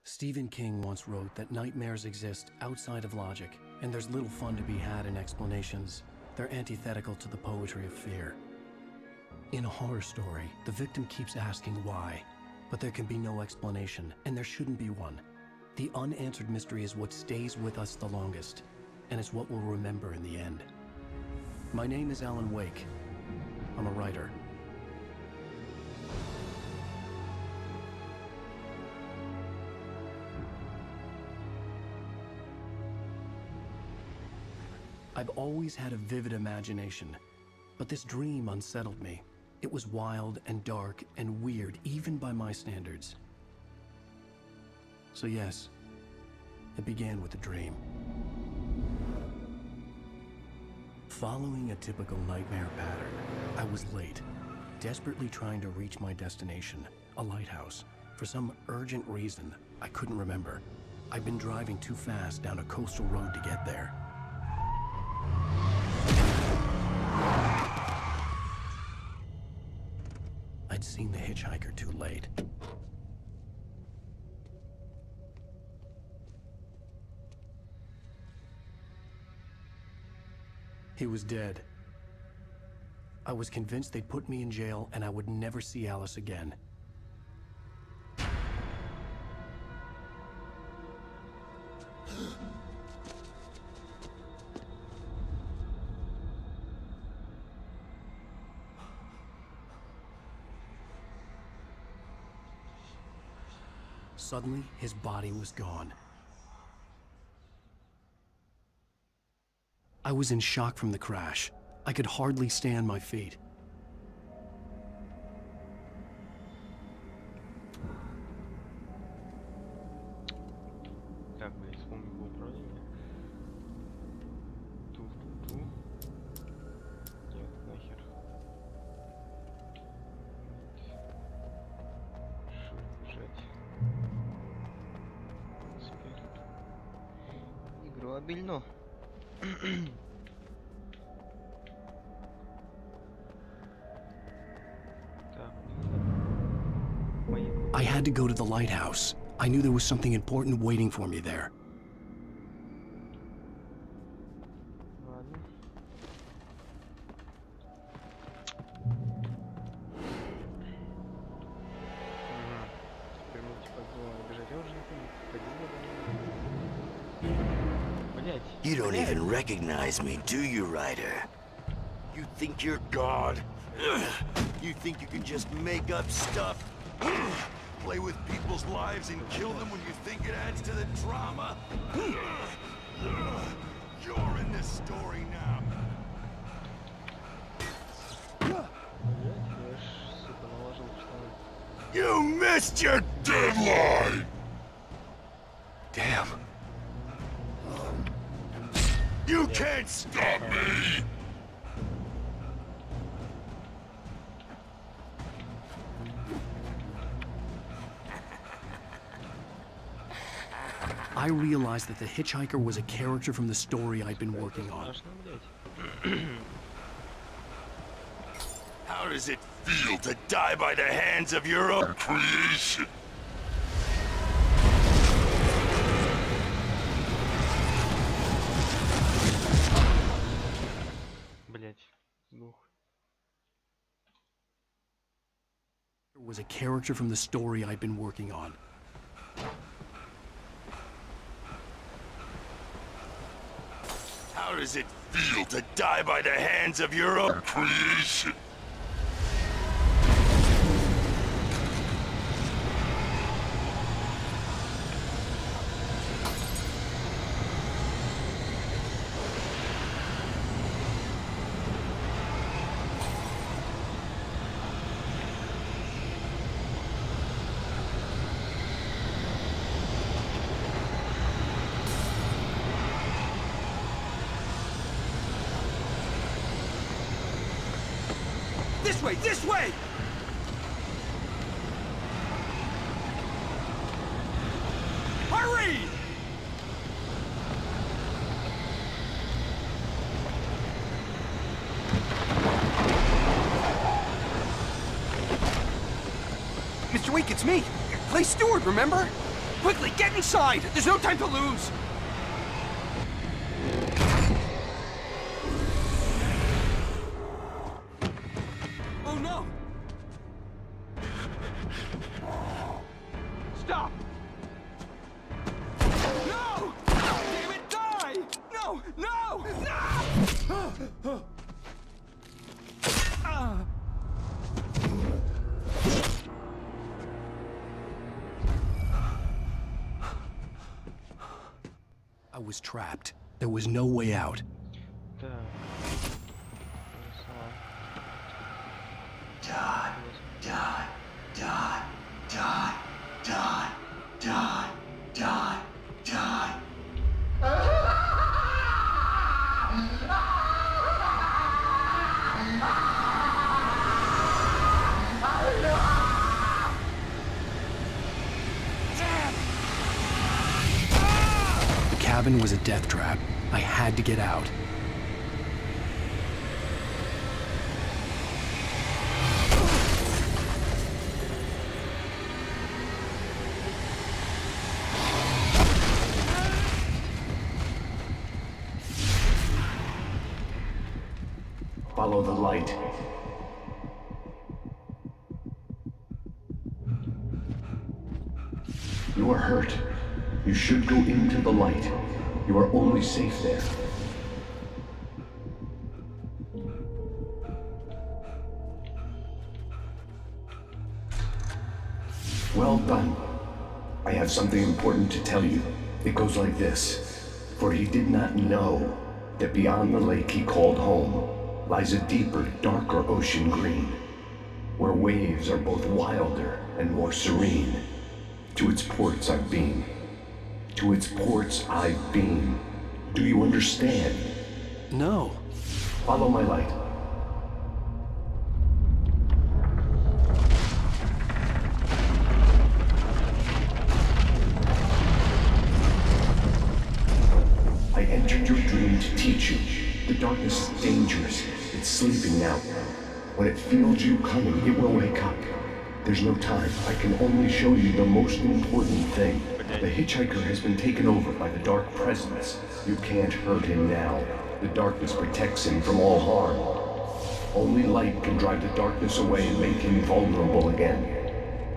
Stephen King once wrote that nightmares exist outside of logic, and there's little fun to be had in explanations. They're antithetical to the poetry of fear. In a horror story, the victim keeps asking why, but there can be no explanation, and there shouldn't be one. The unanswered mystery is what stays with us the longest, and it's what we'll remember in the end. My name is Alan Wake. I'm a writer. I've always had a vivid imagination, but this dream unsettled me. It was wild and dark and weird, even by my standards. So yes, it began with a dream. Following a typical nightmare pattern, I was late, desperately trying to reach my destination, a lighthouse. For some urgent reason, I couldn't remember. I'd been driving too fast down a coastal road to get there. I'd seen the hitchhiker too late. He was dead. I was convinced they'd put me in jail and I would never see Alice again. Suddenly, his body was gone. I was in shock from the crash. I could hardly stay on my feet. Так, блядь, вспомнил бы управление. Ту-ту-ту. Нет, нахер. Жать. Теперь. Играбельно. I had to go to the lighthouse. I knew there was something important waiting for me there. You don't even recognize me, do you, Ryder? You think you're God? You think you can just make up stuff? Play with people's lives and kill them when you think it adds to the drama? You're in this story now. You missed your deadline! Damn. You can't stop me! I realized that the hitchhiker was a character from the story I'd been working on. How does it feel to die by the hands of your own creation? Was a character from the story I'd been working on. How does it feel to die by the hands of your own creation? This way! This way! Hurry! Mr. Wake, it's me! play steward, remember? Quickly, get inside! There's no time to lose! Oh no! Stop! No! Damn it, die! No! No! No! I was trapped. There was no way out. Так. Die, die, die, die, die, die, die, die. The cabin was a death trap. I had to get out. Follow the light. You are hurt. You should go into the light. You are only safe there. Well done. I have something important to tell you. It goes like this. For he did not know that beyond the lake he called home lies a deeper, darker ocean green, where waves are both wilder and more serene. To its ports I've been. To its ports I've been. Do you understand? No. Follow my light. I entered your dream to teach you. The darkness is dangerous. It's sleeping now. When it feels you coming, it will wake up. There's no time. I can only show you the most important thing. The hitchhiker has been taken over by the dark presence. You can't hurt him now. The darkness protects him from all harm. Only light can drive the darkness away and make him vulnerable again.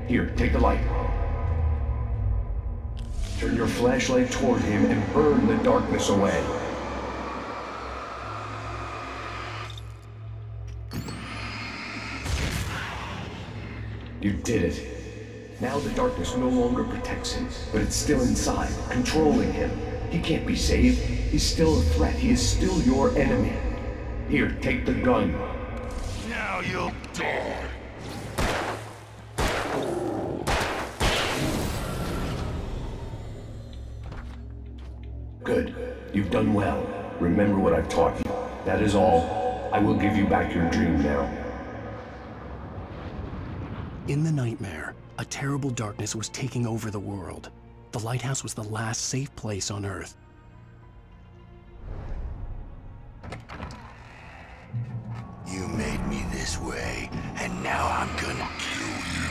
Here, take the light. Turn your flashlight toward him and burn the darkness away. You did it. Now the darkness no longer protects him, but it's still inside, controlling him. He can't be saved. He's still a threat. He is still your enemy. Here, take the gun. Now you'll die. Good. You've done well. Remember what I've taught you. That is all. I will give you back your dream now. In the nightmare, a terrible darkness was taking over the world. The lighthouse was the last safe place on Earth. You made me this way, and now I'm gonna kill you.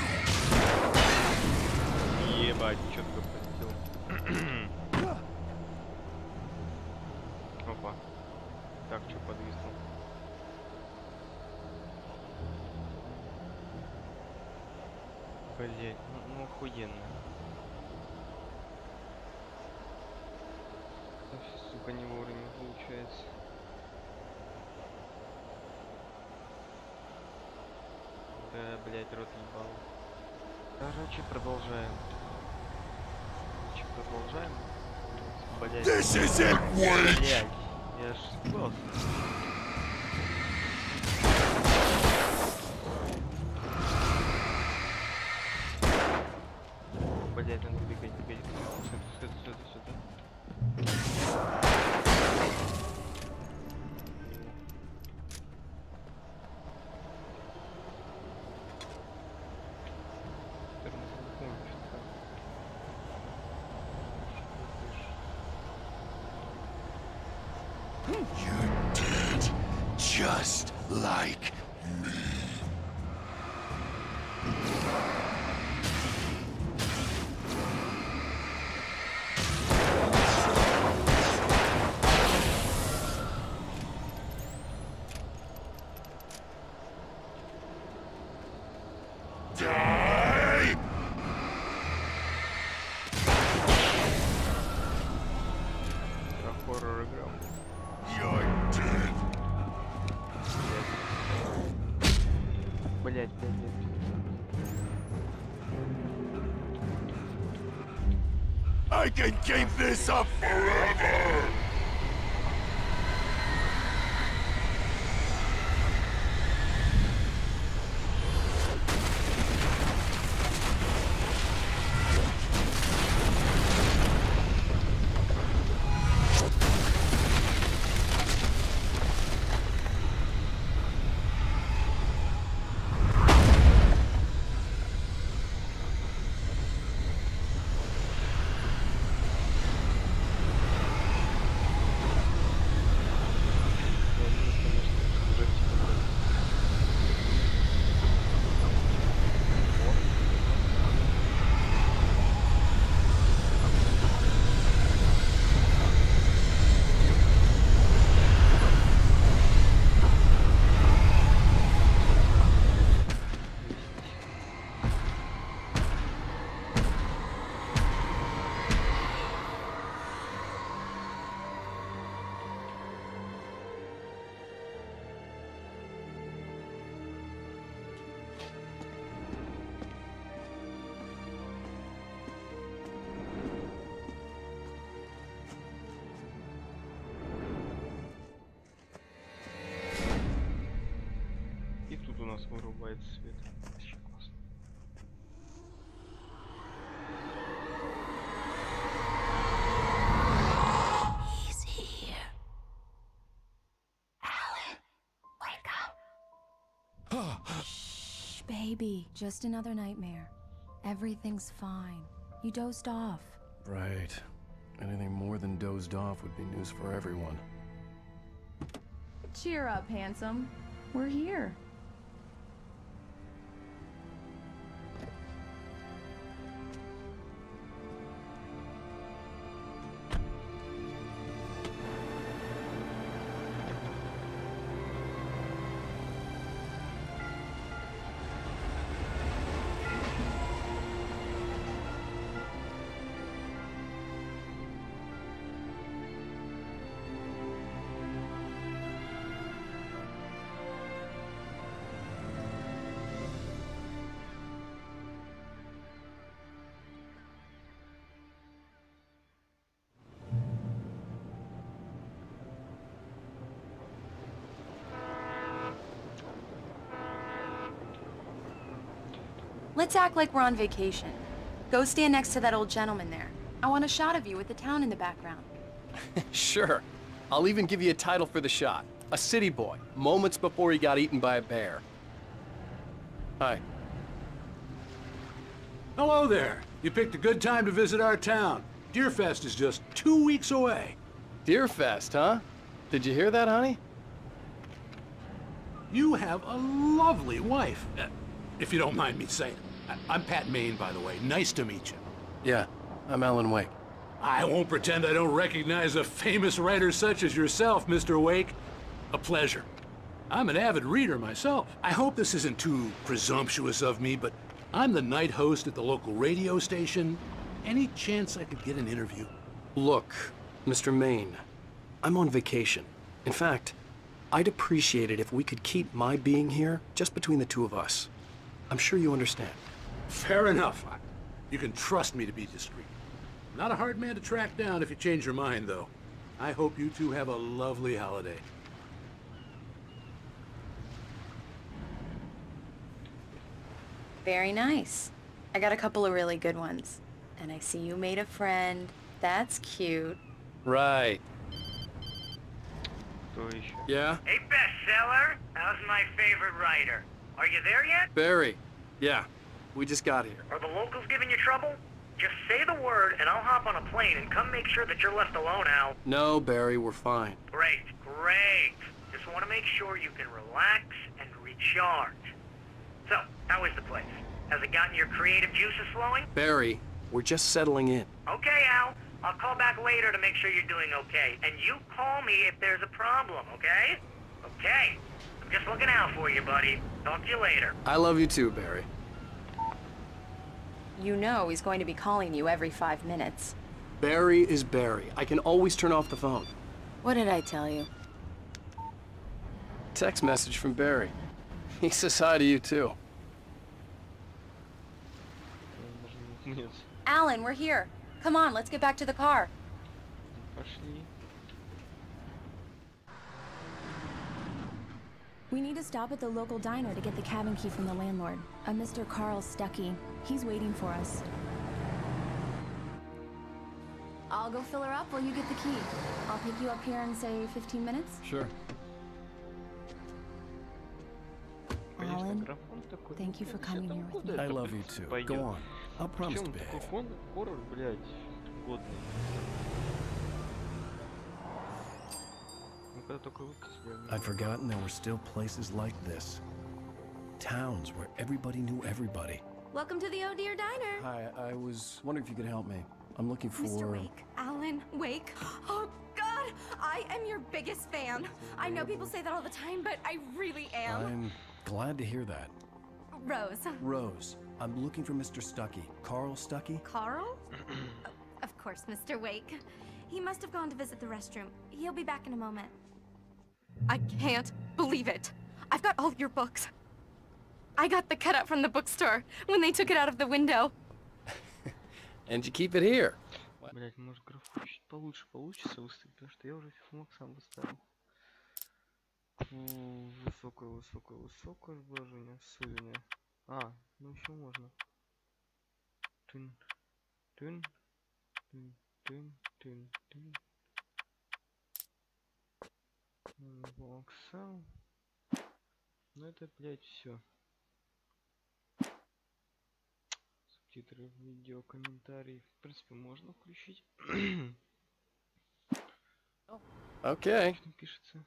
Ебать, четко полетел. Опа. Так, что подвисло? Блять, ну охуенно. Все, сука, не вовремя получается. Да, блять, рот ебал. Короче, продолжаем. Блять. This isn't work. Блять, я ж сглох. Блять, надо бегать. Сюда. You're dead, just like me. Die! Про хоррор играл. You're dead. Блять, блять. I can keep this up forever! И тут у нас вырубается свет. Вообще классно. He's here. Alan, wake up. Shh, baby. Just another nightmare. Everything's fine. You dozed off. Right. Anything more than dozed off would be news for everyone. Cheer up, handsome. We're here. Let's act like we're on vacation. Go stand next to that old gentleman there. I want a shot of you with the town in the background. Sure. I'll even give you a title for the shot. A city boy, moments before he got eaten by a bear. Hi. Hello there. You picked a good time to visit our town. Deerfest is just 2 weeks away. Deerfest, huh? Did you hear that, honey? You have a lovely wife, if you don't mind me saying. I'm Pat Maine, by the way. Nice to meet you. Yeah, I'm Alan Wake. I won't pretend I don't recognize a famous writer such as yourself, Mr. Wake. A pleasure. I'm an avid reader myself. I hope this isn't too presumptuous of me, but I'm the night host at the local radio station. Any chance I could get an interview? Look, Mr. Maine, I'm on vacation. In fact, I'd appreciate it if we could keep my being here just between the two of us. I'm sure you understand. Fair enough. You can trust me to be discreet. Not a hard man to track down if you change your mind, though. I hope you two have a lovely holiday. Very nice. I got a couple of really good ones. And I see you made a friend. That's cute. Right. Кто еще? Yeah? Hey, bestseller, how's my favorite writer? Are you there yet? Barry. Yeah, we just got here. Are the locals giving you trouble? Just say the word and I'll hop on a plane and come make sure that you're left alone, Al. No, Barry, we're fine. Great, great. Just want to make sure you can relax and recharge. So, how is the place? Has it gotten your creative juices flowing? Barry, we're just settling in. Okay, Al. I'll call back later to make sure you're doing okay. And you call me if there's a problem, okay? Okay. I'm just looking out for you, buddy. Talk to you later. I love you too, Barry. You know he's going to be calling you every 5 minutes. Barry is Barry. I can always turn off the phone. What did I tell you? Text message from Barry. He says hi to you too. Нет. Alan, we're here. Come on, let's get back to the car. Пошли. We need to stop at the local diner to get the cabin key from the landlord. A Mr. Carl Stuckey. He's waiting for us. I'll go fill her up while you get the key. I'll pick you up here in, say, 15 minutes? Sure. Конечно, Alan, графон такой. thank you for coming here with me. I love you too. Go on. I'll promise to Причем такой behave. хоррор, блядь, годный. Ну когда только выпустили. I'd forgotten there were still places like this. Towns where everybody knew everybody. Welcome to the Oh Dear Diner. Hi, I was wondering if you could help me. I'm looking for... Mr. Wake, Alan Wake. Oh, God, I am your biggest fan. I know people say that all the time, but I really am. I'm glad to hear that. Rose. Rose, I'm looking for Mr. Stuckey. Carl Stuckey? Carl? Oh, of course, Mr. Wake. He must have gone to visit the restroom. He'll be back in a moment. I can't believe it. I've got all your books. I got the cutout from the bookstore when they took it out of the window. And you keep it here. Блять, может графу чуть получше получится выставить, потому что я уже филмок сам выставил. Высокое изображение, ссыление. А, ну еще можно. Тын, тын, тын, тын, тын, тын. Максам. Ну это, блять, все. Субтитры, видео, комментарии. В принципе, можно включить. Okay. Пишется.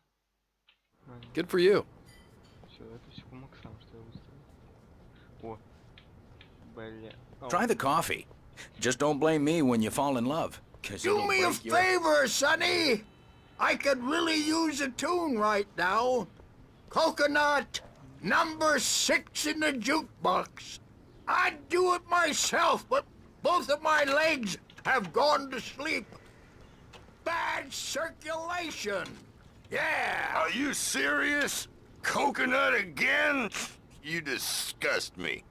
Good for you. Все, это все по максам, что я выставил. О. Бля. Try the coffee. Just don't blame me when you fall in love. Do me a favor, Sonny! I could really use a tune right now. Coconut, number 6 in the jukebox. I'd do it myself, but both of my legs have gone to sleep. Bad circulation. Yeah. Are you serious? Coconut again? You disgust me.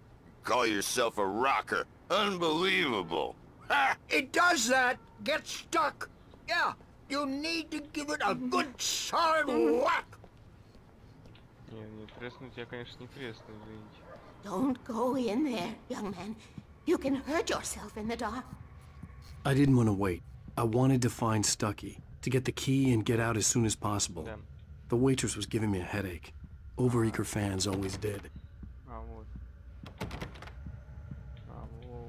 Call yourself a rocker. Unbelievable. Ha! It does that. Get stuck. Yeah, you need to give it a good solid whack. Не треснуть я, конечно, не тресну, извините. Don't go in there, young man. You can hurt yourself in the dark. I didn't want to wait. I wanted to find Stuckey, to get the key and get out as soon as possible. Да. The waitress was giving me a headache. Overeager fans always did. А вот. Во.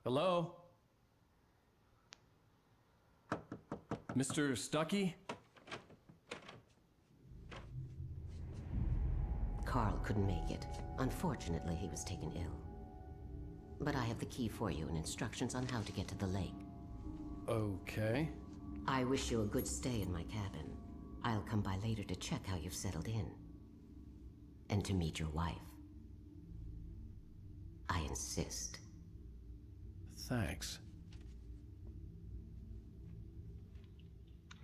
Hello? Mr. Stuckey? Carl couldn't make it. Unfortunately, he was taken ill. But I have the key for you and instructions on how to get to the lake. Okay. I wish you a good stay in my cabin. I'll come by later to check how you've settled in. And to meet your wife. I insist. Thanks.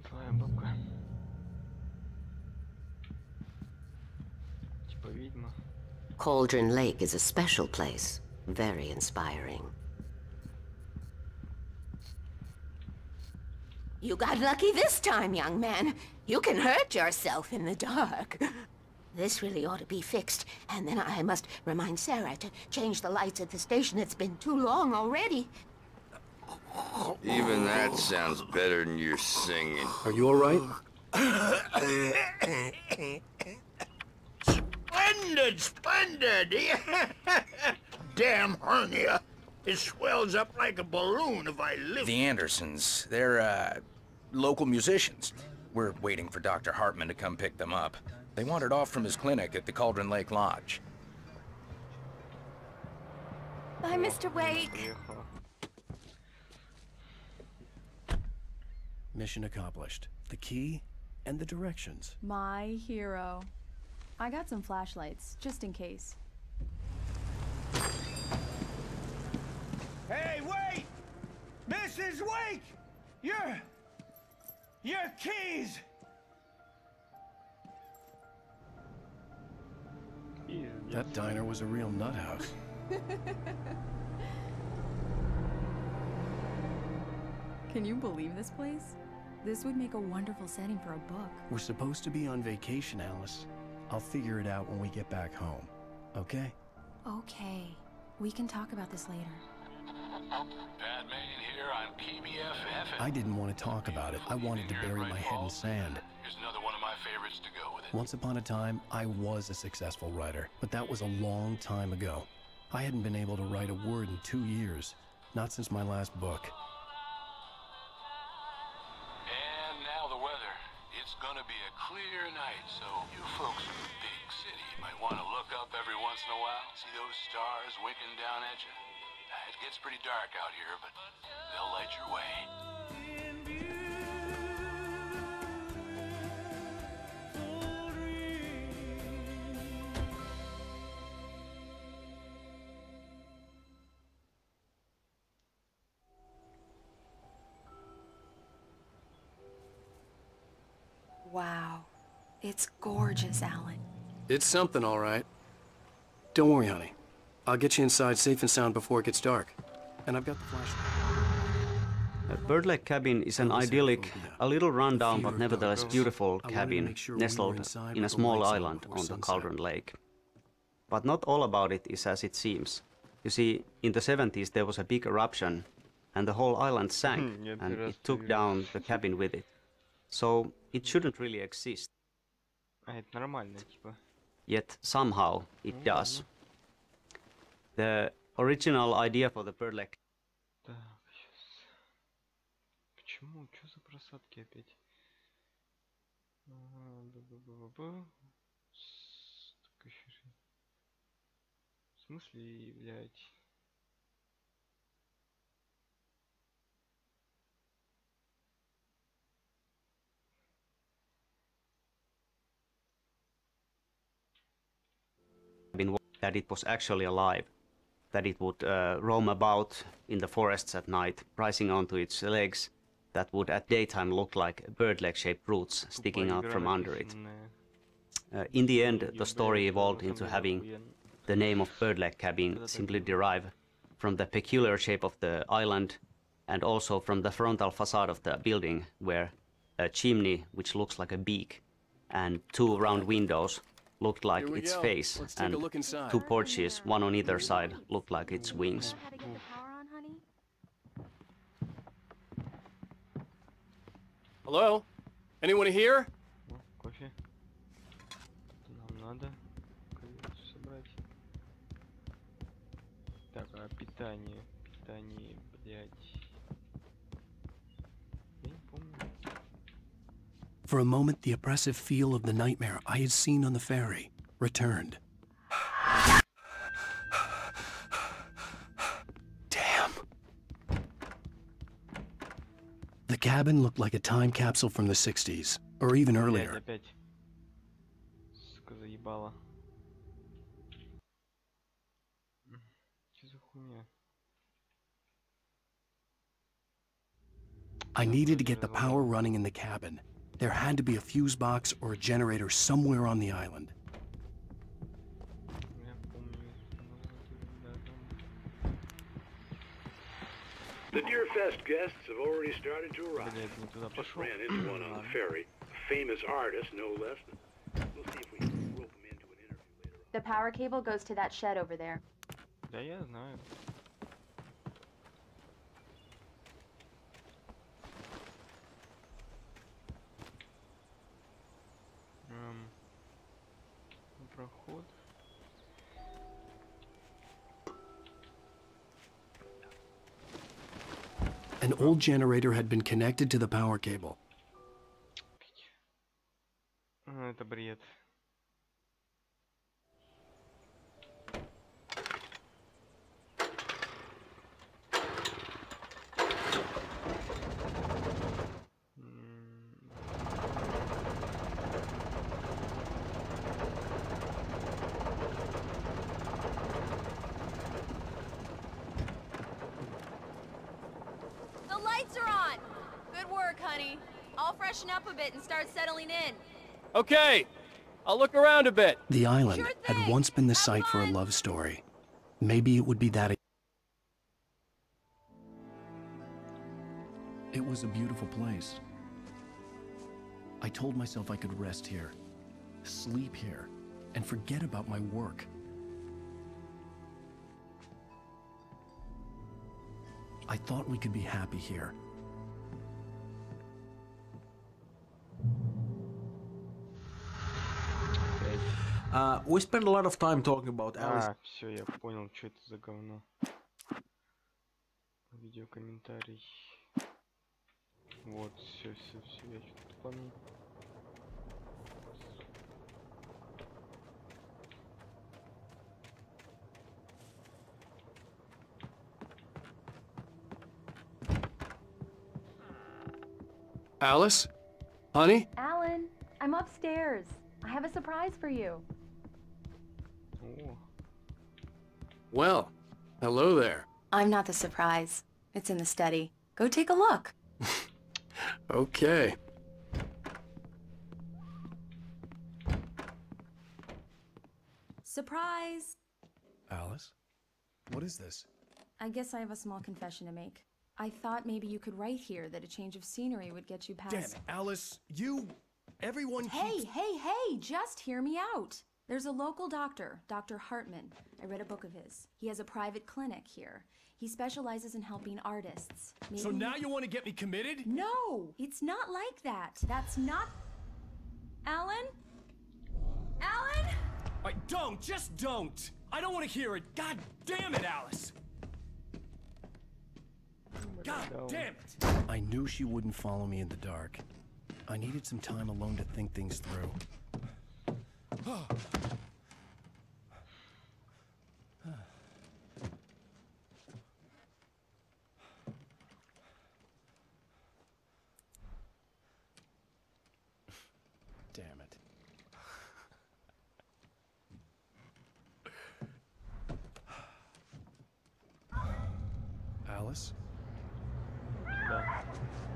Злая бабка. Типа ведьма. Cauldron Lake is a special place. Very inspiring. You got lucky this time, young man. You can hurt yourself in the dark. This really ought to be fixed, and then I must remind Sarah to change the lights at the station. It's been too long already. Even that sounds better than your singing. Are you all right? Splendid! Damn hernia. It swells up like a balloon if I lift. The Andersons, they're, local musicians. We're waiting for Dr. Hartman to come pick them up. They wandered off from his clinic at the Cauldron Lake Lodge. Bye, Mr. Wake. Приехала. Mission accomplished. The key and the directions. My hero. I got some flashlights, just in case. Hey, wait! Mrs. Wake! Your keys! That diner was a real nut house. Can you believe this place? This would make a wonderful setting for a book. We're supposed to be on vacation, Alice. I'll figure it out when we get back home, okay? Okay. We can talk about this later. Batman here on PBF. I didn't want to talk about it. I wanted to bury my head in sand. Here's another one of my favorites to go with it. Once upon a time, I was a successful writer, but that was a long time ago. I hadn't been able to write a word in 2 years, not since my last book. And now the weather. It's gonna be a clear night, so you folks in the big city might want to look up every once in a while, see those stars winking down at you. It gets pretty dark out here, but they'll light your way. Wow. It's gorgeous, Alan. It's something, all right. Don't worry, honey. I'll get you inside safe and sound before it gets dark. And I've got the flashlight. Bird Lake Cabin is an idyllic, a little run-down but nevertheless beautiful cabin nestled in a small island on the Cauldron Lake. But not all about it is as it seems. You see, in the 70s there was a big eruption and the whole island sank and it took down the cabin with it. So it shouldn't really exist. Yet somehow it does. The original idea for the Bird Lake. Так, сейчас. Почему? Что за просадки опять? Так еще же. В смысле, блядь? That it was actually alive, that it would roam about in the forests at night, rising onto its legs, that would at daytime look like bird leg-shaped roots sticking out from under it. In the end, the story evolved into having the name of Bird Lake Cabin simply derive from the peculiar shape of the island and also from the frontal facade of the building, where a chimney, which looks like a beak, and 2 round windows looked like its face, and 2 porches, one on either side, looked like its wings. Hello? Anyone here? Кофе. Нам надо собрать. Так, а питание, блядь. Я не помню. For a moment, the oppressive feel of the nightmare I had seen on the ferry returned. Damn. The cabin looked like a time capsule from the 60s, or even earlier. Опять. Сука, заебала. Что за хуйня? I needed to get the power running in the cabin. There had to be a fuse box or a generator somewhere on the island. The Deerfest guests have already started to arrive. Just ran into one on the ferry. A famous artist, no less. We'll see if we can rope him into an interview later on. The power cable goes to that shed over there. Да я знаю. Проход. An old generator had been connected to the power cable. Это бред. honey. I'll freshen up a bit and start settling in. Okay, I'll look around a bit. The island had once been the site for a love story. Maybe it would be that. It was a beautiful place. I told myself I could rest here, sleep here, and forget about my work. I thought we could be happy here. We spent a lot of time talking about Alice. Все, я понял, что это за говно. Видеокомментарий. Вот, все, я что-то тупанул. Alice? Honey? Alan, I'm upstairs. I have a surprise for you. О. Well, hello there. I'm not the surprise. It's in the study. Go take a look. Okay. Surprise! Alice? What is this? I guess I have a small confession to make. I thought maybe you could write here that a change of scenery would get you past... Damn it, Alice, everyone keeps... Hey, just hear me out. There's a local doctor, Dr. Hartman. I read a book of his. He has a private clinic here. He specializes in helping artists. Maybe... So now you want to get me committed? No, it's not like that. That's not... Alan? Alan? Just don't! I don't want to hear it! God damn it, Alice! God damn it! I knew she wouldn't follow me in the dark. I needed some time alone to think things through. Damn it. Alice?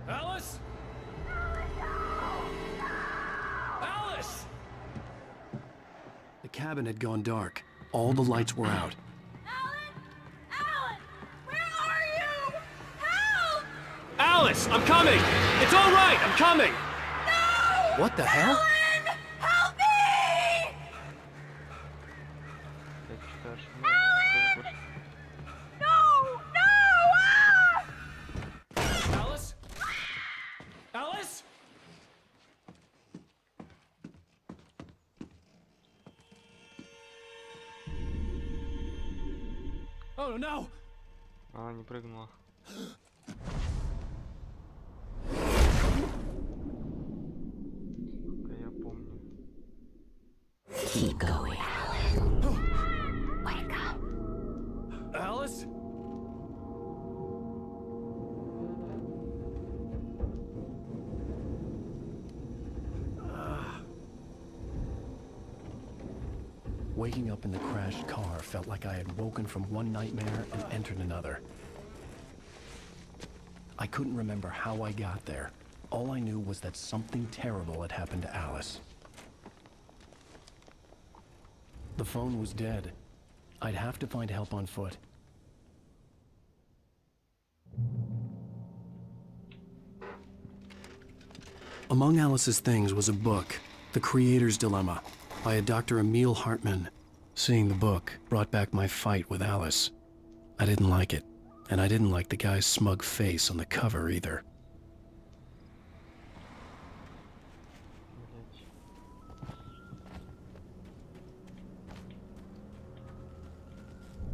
Alice? Alice! The cabin had gone dark. All the lights were out. Alan! Where are you? Help! Alice, I'm coming! It's all right, I'm coming! No! What the hell? Alan! Help me! Alan! No! Ah! Alice? Alice? Oh no! А, не прыгнула. Я помню. Keep going, Alan. Wake up. Alice? Waking up in the crashed car felt like I had woken from one nightmare and entered another. I couldn't remember how I got there. All I knew was that something terrible had happened to Alice. The phone was dead. I'd have to find help on foot. Among Alice's things was a book, The Creator's Dilemma, by a Dr. Emil Hartman. Seeing the book brought back my fight with Alice. I didn't like it, and I didn't like the guy's smug face on the cover either.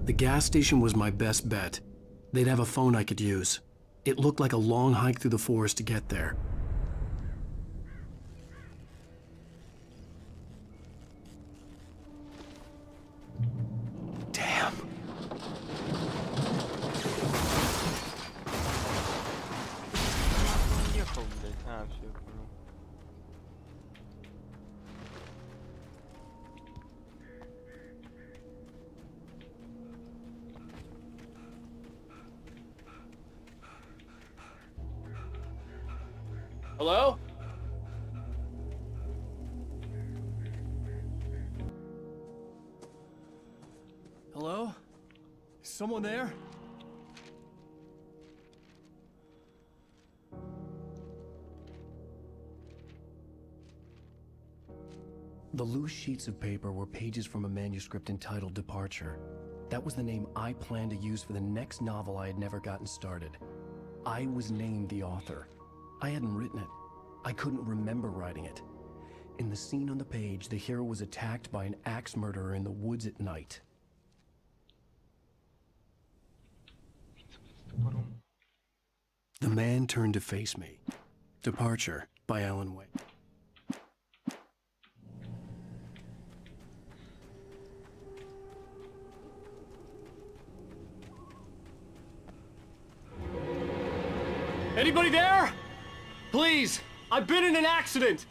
The gas station was my best bet. They'd have a phone I could use. It looked like a long hike through the forest to get there. Damn. Ехал, блядь. А, все, я понял. Hello? Hello? Is someone there? The loose sheets of paper were pages from a manuscript entitled Departure. That was the name I planned to use for the next novel I had never gotten started. I was named the author. I hadn't written it. I couldn't remember writing it. In the scene on the page, the hero was attacked by an axe murderer in the woods at night. The man turned to face me. Departure by Alan Wake. Anybody there? Please, I've been in an accident.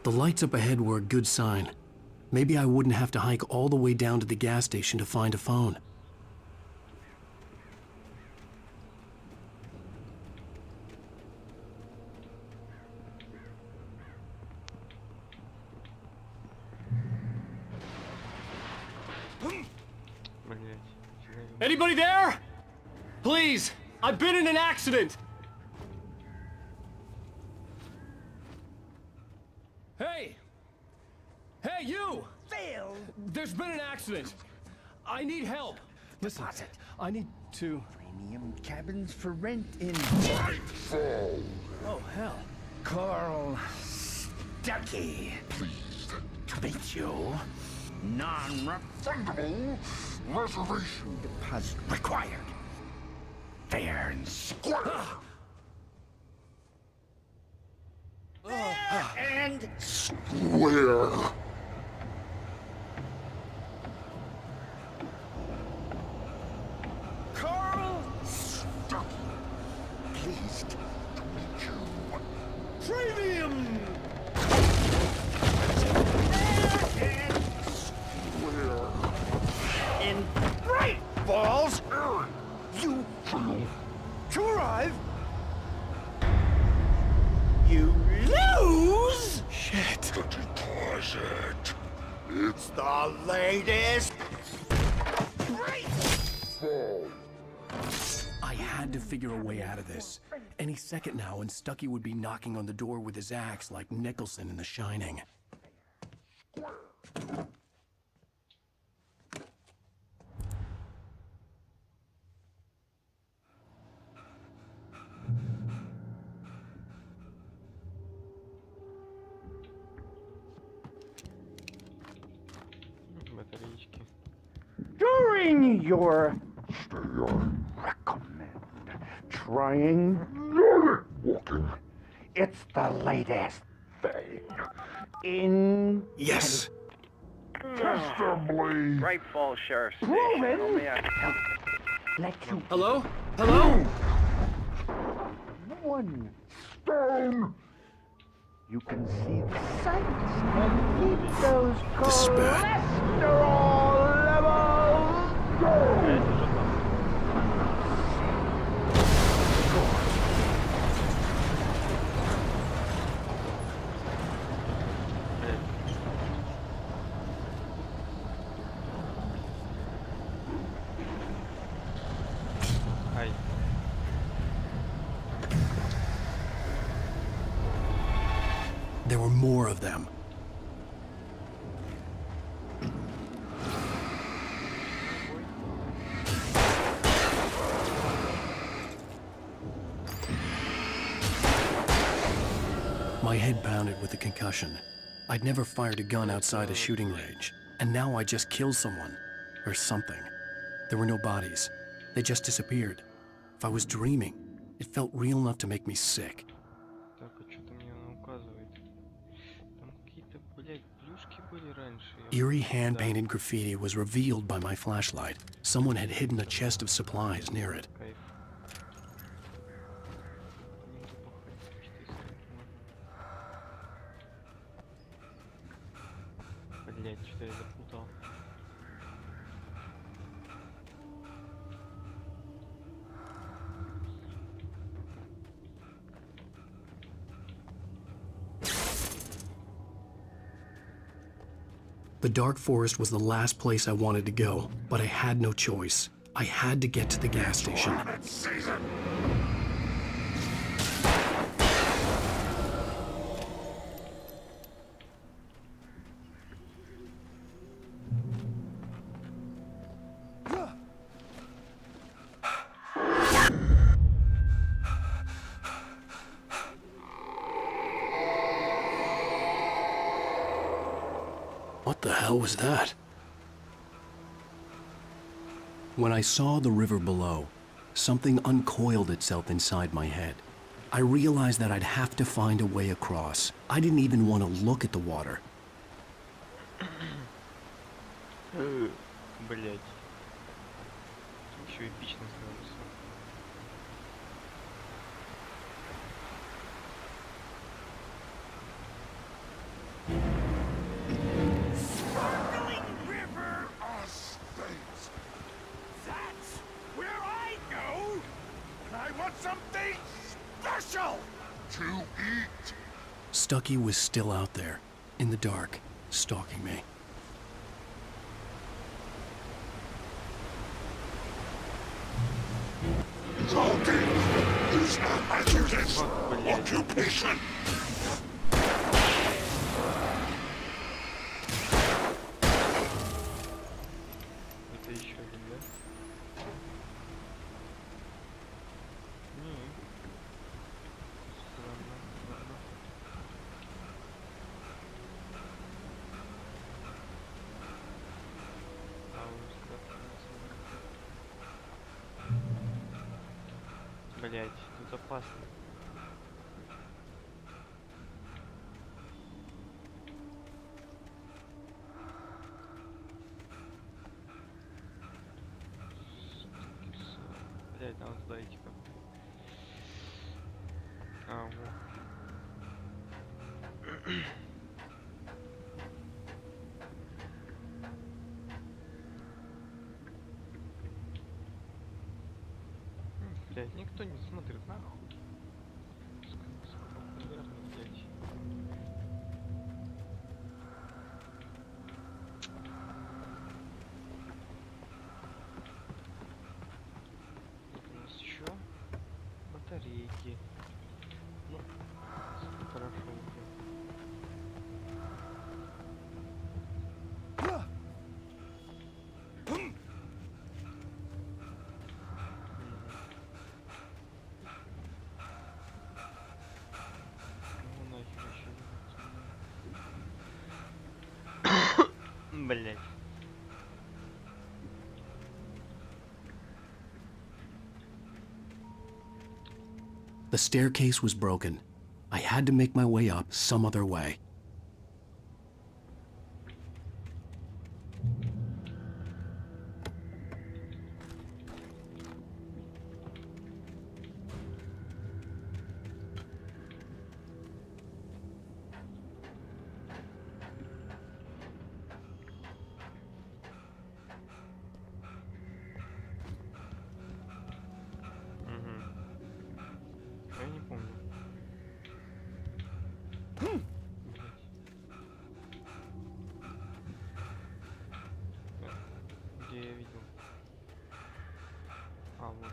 The lights up ahead were a good sign. Maybe I wouldn't have to hike all the way down to the gas station to find a phone. Anybody there? Please, I've been in an accident. Hey! Hey, you! Phil! There's been an accident. I need help. Listen, I need to... Premium cabins for rent in... Oh, hell. Carl Stuckey. Pleased to meet you. Non-refundable reservation deposit required. Fair and square. Fair and square. Carl Stuckey. Pleased to meet you. Premium. In Bright Falls, you fail to arrive. You lose. Shit. The deposit. It's the latest. Bright Falls. I had to figure a way out of this. Any second now, and Stuckey would be knocking on the door with his axe like Nicholson in The Shining. During your stay, I recommend trying Nordic walking. It's the latest thing in... Yes! Testably. Bright Falls Sheriff's Station. Proven. Only I- Let you... Hello? Hello? One stone. You can see the sights and keep those cholesterol levels going. There were more of them. My head pounded with the concussion. I'd never fired a gun outside a shooting range, and now I just killed someone. Or something. There were no bodies. They just disappeared. If I was dreaming, it felt real enough to make me sick. Eerie hand-painted graffiti was revealed by my flashlight. Someone had hidden a chest of supplies near it. Блять, что я запутал. The dark forest was the last place I wanted to go, but I had no choice. I had to get to the gas station. What the hell was that? When I saw the river below, something uncoiled itself inside my head. I realized that I'd have to find a way across. I didn't even want to look at the water. Блять. Еще эпично становится. Sparkling river of space. That's where I go when I want something special to eat. Stucky was still out there, in the dark, stalking me. Talking is not my duties. Occupation. Это еще один, да? Странно, ладно. Блять, тут опасно. Блять, надо туда идти как. А, вот. Блять, никто не смотрит, нахуй. Наверное, блять. У нас еще батарейки. Ну, хорошо. Блять. The staircase was broken. I had to make my way up some other way. Я не помню. Где я видел? А, вот.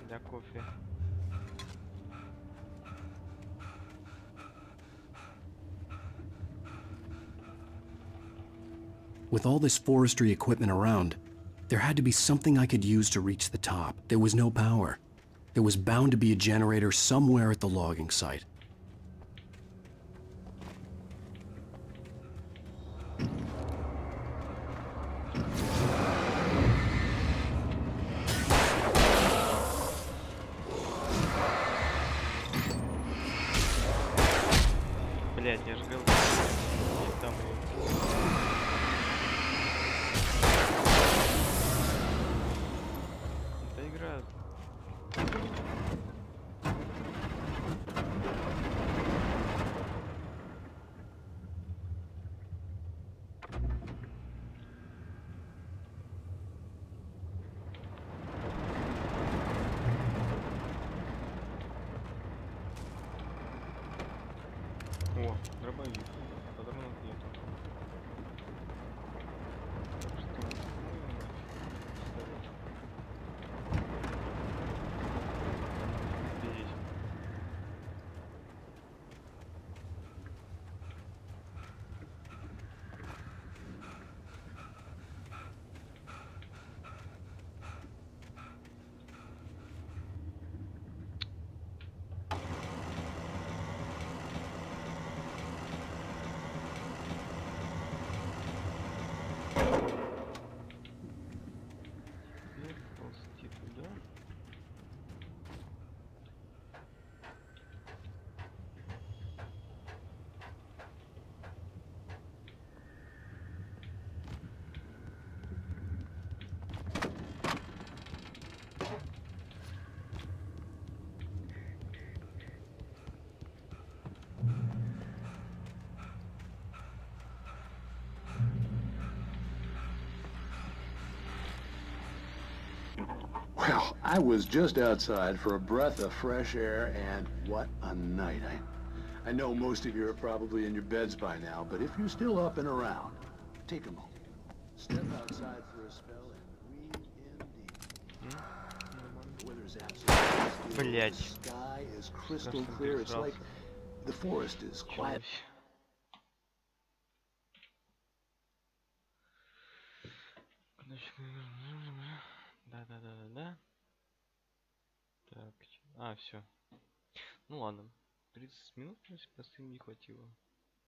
Для кофе. With all this forestry equipment around, there had to be something I could use to reach the top. There was no power. There was bound to be a generator somewhere at the logging site. Блять, я же говорил, там эта игра. Дробовик. Патронов нету. Так что... ну, нафиг. Здесь. Ползти туда. Well, I was just outside for a breath of fresh air, and what a night. I know most of you are probably in your beds by now, but if you're still up and around, take a moment. Step outside for a spell and breathe in deep. The weather's absolutely still. The sky is crystal clear. It's like the forest is quiet. Да. Так, все. Ну ладно. 30 минут, в принципе, простым не хватило.